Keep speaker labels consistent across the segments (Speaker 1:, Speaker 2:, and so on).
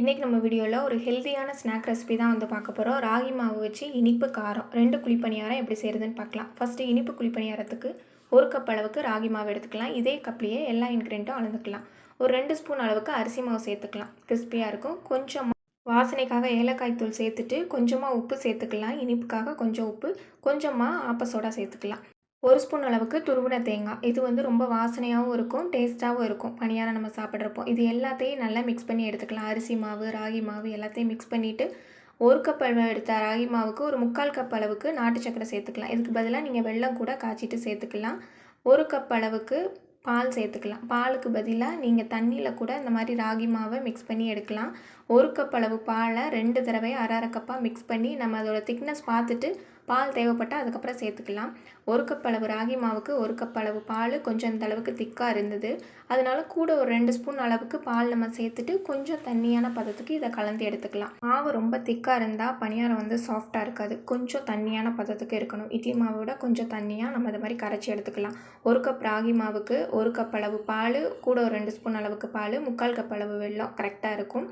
Speaker 1: இன்றைக்கி நம்ம வீடியோவில் ஒரு ஹெல்த்தியான ஸ்நாக் ரெசிபி தான் வந்து பார்க்க போகிறோம். ராகி மாவு வச்சு இனிப்பு காரம் 2 குழிப்பணியாரம் எப்படி செய்கிறதுன்னு பார்க்கலாம். ஃபஸ்ட்டு இனிப்பு குழிப்பணியாரத்துக்கு 1 கப் அளவுக்கு ராகி மாவு எடுத்துக்கலாம். இதே கப்லேயே எல்லா இன்க்ரீடியண்ட்டும் அளந்துக்கலாம். ஒரு 2 ஸ்பூன் அளவுக்கு அரிசி மாவு சேர்த்துக்கலாம், கிறிஸ்பியாக இருக்கும். கொஞ்சமாக வாசனைக்காக ஏலக்காய் தூள் சேர்த்துட்டு கொஞ்சமாக உப்பு சேர்த்துக்கலாம். இனிப்புக்காக கொஞ்சம் உப்பு, கொஞ்சமாக ஆப்ப சோடா சேர்த்துக்கலாம். 1 ஸ்பூன் அளவுக்கு துருவின தேங்காய். இது வந்து ரொம்ப வாசனையாகவும் இருக்கும், டேஸ்ட்டாகவும் இருக்கும் பணியாரம் நம்ம சாப்பிட்றப்போ. இது எல்லாத்தையும் நல்லா மிக்ஸ் பண்ணி எடுத்துக்கலாம். அரிசி மாவு, ராகி மாவு எல்லாத்தையும் மிக்ஸ் பண்ணிவிட்டு 1 கப் எடுத்த ராகி மாவுக்கு ஒரு 3/4 கப் அளவுக்கு நாட்டு சக்கரை சேர்த்துக்கலாம். இதுக்கு பதிலாக நீங்கள் வெல்லம் கூட காய்ச்சிட்டு சேர்த்துக்கலாம். 1 கப் அளவுக்கு பால் சேர்த்துக்கலாம். பாலுக்கு பதிலாக நீங்கள் தண்ணியில் கூட இந்த மாதிரி ராகி மாவை மிக்ஸ் பண்ணி எடுக்கலாம். 1 கப் அளவு பாலை 2 தடவை அரை கப்பாக மிக்ஸ் பண்ணி நம்ம அதோட திக்னஸ் பார்த்துட்டு பால் தேவைப்பட்டால் அதுக்கப்புறம் சேர்த்துக்கலாம். 1 கப் அளவு ராகி மாவுக்கு 1 கப் அளவு பால் கொஞ்சம் இந்த அளவுக்கு திக்காக இருந்தது. அதனால கூட ஒரு 2 ஸ்பூன் அளவுக்கு பால் நம்ம சேர்த்துட்டு கொஞ்சம் தண்ணியான பதத்துக்கு இதை கலந்து எடுத்துக்கலாம். மாவு ரொம்ப திக்காக இருந்தால் பணியாரம் வந்து சாஃப்டாக இருக்காது. கொஞ்சம் தண்ணியான பதத்துக்கு இருக்கணும். இட்லி மாவை விட கொஞ்சம் தண்ணியாக நம்ம இதை மாதிரி கரைச்சி எடுத்துக்கலாம். 1 கப் ராகி மாவுக்கு 1 கப் அளவு பால், கூட ஒரு 2 ஸ்பூன் அளவுக்கு பால், 3/4 கப் அளவு வெல்லம் கரெக்டாக இருக்கும்.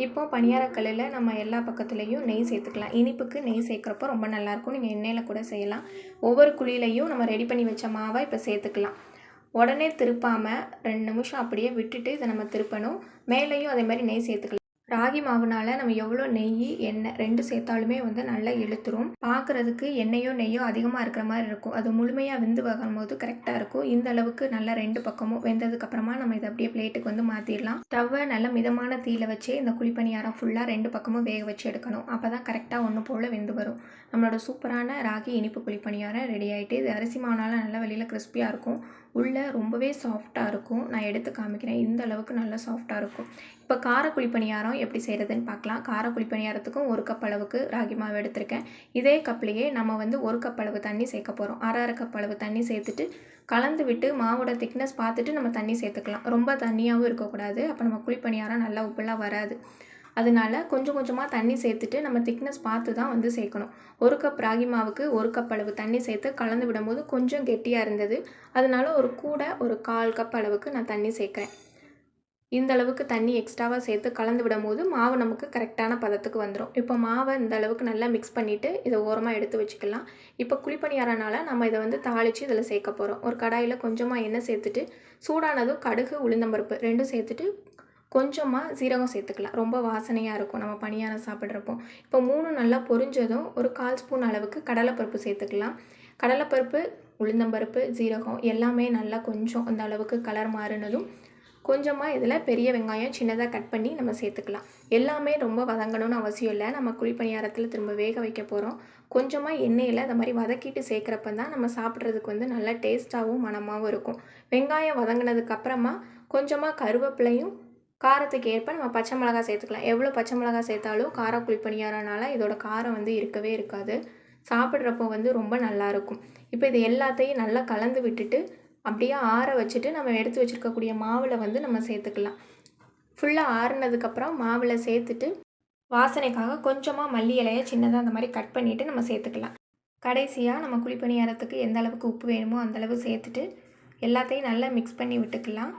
Speaker 1: இப்போ பணியாரக்கல்லில் நம்ம எல்லா பக்கத்துலேயும் நெய் சேர்த்துக்கலாம். இனிப்புக்கு நெய் சேர்க்குறப்போ ரொம்ப நல்லாயிருக்கும். நீங்கள் எண்ணெயில் கூட செய்யலாம். ஒவ்வொரு குழியிலையும் நம்ம ரெடி பண்ணி வச்ச மாவை இப்போ சேர்த்துக்கலாம். உடனே திருப்பாமல் 2 நிமிஷம் அப்படியே விட்டுட்டு இதை நம்ம திருப்பணும். மேலேயும் அதே மாதிரி நெய் சேர்த்துக்கலாம். ராகி மாவுனால் நம்ம எவ்வளோ நெய், எண்ணெய் 2 சேர்த்தாலுமே வந்து நல்லா இழுத்துரும். பார்க்குறதுக்கு எண்ணெயோ நெய்யோ அதிகமாக இருக்கிற மாதிரி இருக்கும். அது முழுமையாக வெந்து வரும்போது கரெக்டாக இருக்கும். இந்த அளவுக்கு நல்லா 2 பக்கமும் வெந்ததுக்கப்புறமா நம்ம இதை அப்படியே பிளேட்டுக்கு வந்து மாற்றிடலாம். ஸ்டவ்வை நல்ல மிதமான தீயில வச்சு இந்த குழிப்பணியாரம் ஃபுல்லாக 2 பக்கமும் வேக வச்சு எடுக்கணும். அப்போ தான் கரெக்டாக ஒன்று போல் வெந்து வரும். நம்மளோட சூப்பரான ராகி இனிப்பு குழிப்பணியாரம் ரெடி ஆகிட்டு. இது அரிசி மாவுனால நல்லா வெளியில் கிறிஸ்பியாக இருக்கும், உள்ளே ரொம்பவே சாஃப்டாக இருக்கும். நான் எடுத்து காமிக்கிறேன். இந்த அளவுக்கு நல்லா சாஃப்டாக இருக்கும். இப்போ கார குழிப்பணியாரம் எப்படி செய்கிறதுன்னு பார்க்கலாம். கார குழிப்பணியாரத்துக்கும் 1 கப் அளவுக்கு ராகி மாவு எடுத்திருக்கேன். இதே கப்லேயே நம்ம வந்து 1 கப் அளவு தண்ணி சேர்க்க போகிறோம். அரை கப் அளவு தண்ணி சேர்த்துட்டு கலந்து விட்டு மாவோட திக்னஸ் பார்த்துட்டு நம்ம தண்ணி சேர்த்துக்கலாம். ரொம்ப தண்ணியாகவும் இருக்கக்கூடாது, அப்போ நம்ம குழிப்பணியாரம் நல்லா உப்புலாம் வராது. அதனால கொஞ்சம் கொஞ்சமாக தண்ணி சேர்த்துட்டு நம்ம திக்னஸ் பார்த்து தான் வந்து சேர்க்கணும். 1 கப் ராகி மாவுக்கு 1 கப் அளவு தண்ணி சேர்த்து கலந்து விடும்போது கொஞ்சம் கெட்டியாக இருந்தது. அதனால ஒரு 1/4 கப் அளவுக்கு நான் தண்ணி சேர்க்குறேன். இந்த அளவுக்கு தண்ணி எக்ஸ்ட்ராவாக சேர்த்து கலந்து விடும்போது மாவு நமக்கு கரெக்டான பதத்துக்கு வந்துடும். இப்போ மாவை இந்த அளவுக்கு நல்லா மிக்ஸ் பண்ணிவிட்டு இதை ஓரமாக எடுத்து வச்சுக்கலாம். இப்போ குழிப்பணியாரனால நம்ம இதை வந்து தாளித்து இதில் சேர்க்க போகிறோம். ஒரு கடாயில் கொஞ்சமாக எண்ணெய் சேர்த்துட்டு சூடானதும் கடுகு, உளுந்தம்பருப்பு 2 சேர்த்துட்டு கொஞ்சமாக சீரகம் சேர்த்துக்கலாம். ரொம்ப வாசனையாக இருக்கும் நம்ம பணியாரம் சாப்பிட்றப்போ. இப்போ 3 நல்லா பொரிஞ்சதும் ஒரு 1/4 ஸ்பூன் அளவுக்கு கடலைப்பருப்பு சேர்த்துக்கலாம். கடலைப்பருப்பு, உளுந்தம்பருப்பு, சீரகம் எல்லாமே நல்லா கொஞ்சம் அந்த அளவுக்கு கலர் மாறினதும் கொஞ்சமாக இதில் பெரிய வெங்காயம் சின்னதாக கட் பண்ணி நம்ம சேர்த்துக்கலாம். எல்லாமே ரொம்ப வதங்கணும்னு அவசியம் இல்லை. நம்ம குழிப்பணியாரத்தில் திரும்ப வேக வைக்க போகிறோம். கொஞ்சமாக எண்ணெயில் அந்த மாதிரி வதக்கிட்டு சேர்க்குறப்ப தான் நம்ம சாப்பிட்றதுக்கு வந்து நல்லா டேஸ்ட்டாகவும் மணமாகவும் இருக்கும். வெங்காயம் வதங்கினதுக்கு அப்புறமா கொஞ்சமாக கருவேப்பிலையும் காரத்துக்கு ஏற்ப நம்ம பச்சை மிளகாய் சேர்த்துக்கலாம். எவ்வளோ பச்சை மிளகாய் சேர்த்தாலும் கார குழிப்பணியாரனால இதோட காரம் வந்து இருக்கவே இருக்காது. சாப்பிட்றப்போ வந்து ரொம்ப நல்லாயிருக்கும். இப்போ இது எல்லாத்தையும் நல்லா கலந்து விட்டுட்டு அப்படியே ஆற வச்சுட்டு நம்ம எடுத்து வச்சுருக்கக்கூடிய மாவில் வந்து நம்ம சேர்த்துக்கலாம். ஃபுல்லாக ஆறுனதுக்கப்புறம் மாவில் சேர்த்துட்டு வாசனைக்காக கொஞ்சமாக மல்லி இலையை சின்னதாக அந்த மாதிரி கட் பண்ணிவிட்டு நம்ம சேர்த்துக்கலாம். கடைசியாக நம்ம குழிப்பணியாரத்துக்கு எந்த அளவுக்கு உப்பு வேணுமோ அந்தளவு சேர்த்துட்டு எல்லாத்தையும் நல்லா மிக்ஸ் பண்ணி விட்டுக்கலாம்.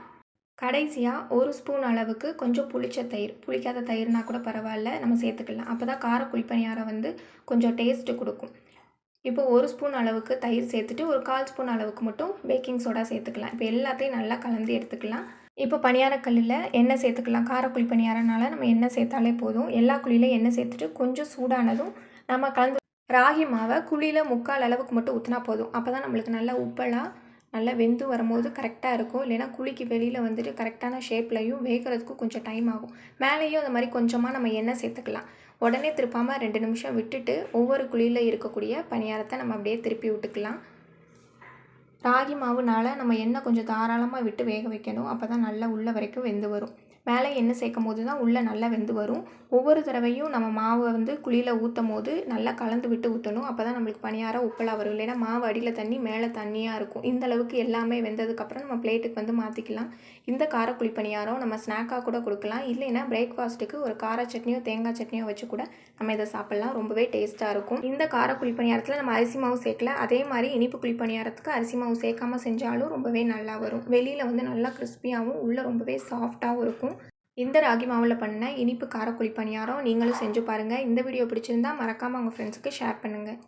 Speaker 1: கடைசியாக 1 ஸ்பூன் அளவுக்கு கொஞ்சம் புளிச்ச தயிர், புளிக்காத தயிர்னா கூட பரவாயில்ல, நம்ம சேர்த்துக்கலாம். அப்போ தான் கார குழிப்பணியாரம் வந்து கொஞ்சம் டேஸ்ட்டு கொடுக்கும். இப்போ 1 ஸ்பூன் அளவுக்கு தயிர் சேர்த்துட்டு ஒரு 1/4 ஸ்பூன் அளவுக்கு மட்டும் பேக்கிங் சோடா சேர்த்துக்கலாம். இப்போ எல்லாத்தையும் நல்லா கலந்து எடுத்துக்கலாம். இப்போ பணியாரக்கல்லில் எண்ணெய் சேர்த்துக்கலாம். கார குழிப்பணியாரனால நம்ம எண்ணெய் சேர்த்தாலே போதும். எல்லா குழியிலையும் எண்ணெய் சேர்த்துட்டு கொஞ்சம் சூடானதும் நம்ம கலந்து ராகி மாவை குழியில் 3/4 அளவுக்கு மட்டும் ஊற்றினா போதும். அப்போ தான் நம்மளுக்கு நல்லா உப்பெல்லாம் நல்லா வெந்து வரும்போது கரெக்டாக இருக்கும். இல்லைனா குழிக்கு வெளியில் வந்துட்டு கரெக்டான ஷேப்லையும் வேகிறதுக்கும் கொஞ்சம் டைம் ஆகும். மேலேயும் அந்த மாதிரி கொஞ்சமாக நம்ம எண்ணெய் சேர்த்துக்கலாம். உடனே திருப்பாமல் 2 நிமிஷம் விட்டுட்டு ஒவ்வொரு குழியில் இருக்கக்கூடிய பணியாரத்தை நம்ம அப்படியே திருப்பி விட்டுக்கலாம். ராகி மாவுனால் நம்ம எண்ணெய் கொஞ்சம் தாராளமாக விட்டு வேக வைக்கணும். அப்போ தான் நல்லா உள்ள வரைக்கும் வெந்து வரும். மேலே எண்ணெய் சேர்க்கும் போது தான் உள்ளே நல்லா வெந்து வரும். ஒவ்வொரு தடவையும் நம்ம மாவை வந்து குழியில் ஊற்றும் போது நல்லா கலந்து விட்டு ஊற்றணும். அப்போ தான் நம்மளுக்கு பணியாரம் உப்பலாக வரும். இல்லைன்னா மாவு அடியில் தண்ணி மேலே தண்ணியாக இருக்கும். இந்த அளவுக்கு எல்லாமே வெந்ததுக்கப்புறம் நம்ம பிளேட்டுக்கு வந்து மாற்றிக்கலாம். இந்த காரக்குழி பணியாரம் நம்ம ஸ்நாக்காக கூட கொடுக்கலாம். இல்லைன்னா பிரேக்ஃபாஸ்ட்டுக்கு ஒரு கார சட்னியோ தேங்காய் சட்னியோ வச்சு கூட நம்ம இதை சாப்பிட்லாம். ரொம்பவே டேஸ்ட்டாக இருக்கும். இந்த காரக்குழி பணியாரத்தில் நம்ம அரிசி மாவு சேர்க்கல. அதே மாதிரி இனிப்பு குழி பணியாரத்துக்கு அரிசி மாவு சேர்க்காமல் செஞ்சாலும் ரொம்பவே நல்லா வரும். வெளியில் வந்து நல்லா கிறிஸ்பியாகவும் உள்ளே ரொம்பவே சாஃப்டாகவும் இருக்கும். இந்த ராகி மாவில் பண்ண இனிப்பு கார குழிப்பணியாரம் நீங்களும் செஞ்சு பாருங்கள். இந்த வீடியோ பிடிச்சிருந்தா மறக்காமல் உங்கள் ஃப்ரெண்ட்ஸுக்கு ஷேர் பண்ணுங்கள்.